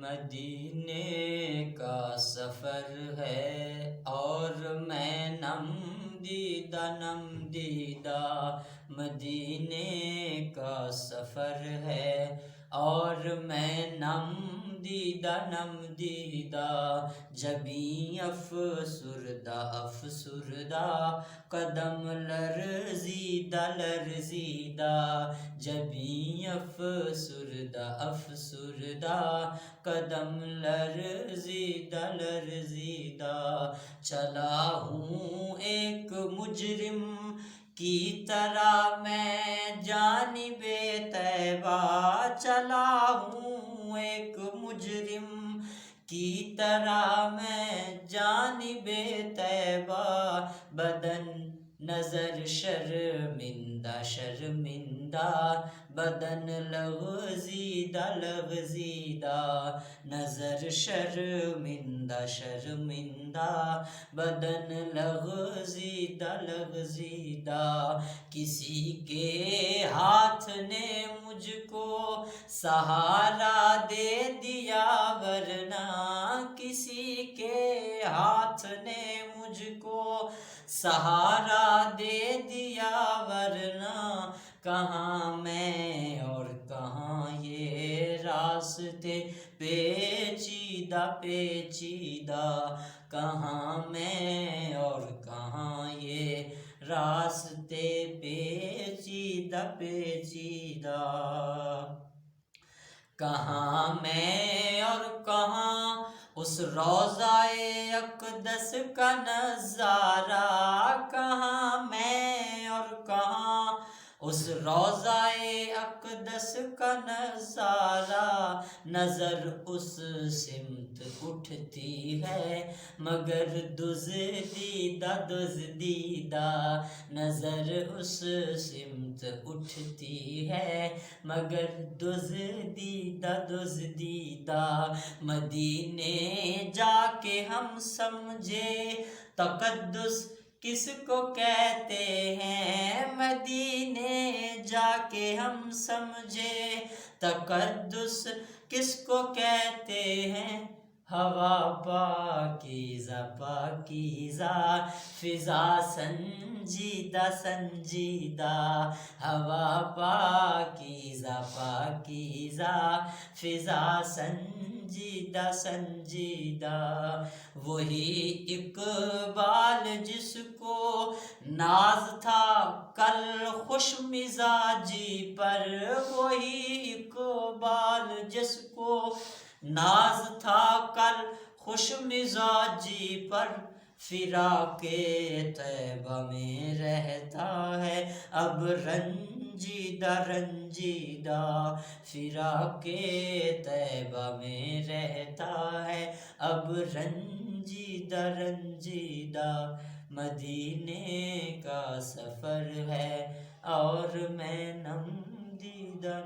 مدینے کا سفر ہے اور میں نم دیدہ مدینے کا سفر ہے اور میں نم دیدہ جبیں افسردہ قدم لرزیدہ جبیں افسردہ قدم لرزیدہ چلا ہوں ایک مجرم کی طرح میں جانب طیبہ چلا ہوں ایک مجرم کی طرح میں جانب طیبہ بدن نظر شرمندہ بدن لغزیدہ نظر شرمندہ بدن لغزیدہ کسی کے ہاتھ نے مجھ کو سہارا دے دیا ورنہ کسی کے ہاتھ نے مجھ کو سہارا دے دیا ورنہ کہاں میں اور کہاں یہ راستے پیچیدہ کہاں میں اور کہاں یہ راستے پیچیدہ کہاں میں اور کہاں اس روضہ اقدس کا نظارہ کہاں میں اور کہاں اس روضہ اقدس کا نظارہ نظر اس سمت اٹھتی ہے مگر دزدیدہ نظر اس سمت اٹھتی ہے مگر دزدیدہ مدینے جا کے ہم سمجھے تقدس کس کو کہتے ہیں مدینے جا کے ہم سمجھے تقدس کس کو کہتے ہیں ہوا پاکیزہ فضا سنجیدہ ہوا پاکیزہ فضا سنجیدہ وہی اقبال جس کو ناز تھا کل خوش مزاجی پر وہی اقبال جس کو ناز تھا کل خوش مزاجی پر فراق طیبہ میں رہتا ہے اب رنجیدہ فراق طیبہ میں رہتا ہے اب رنجیدہ مدینے کا سفر ہے اور میں نم دیدہ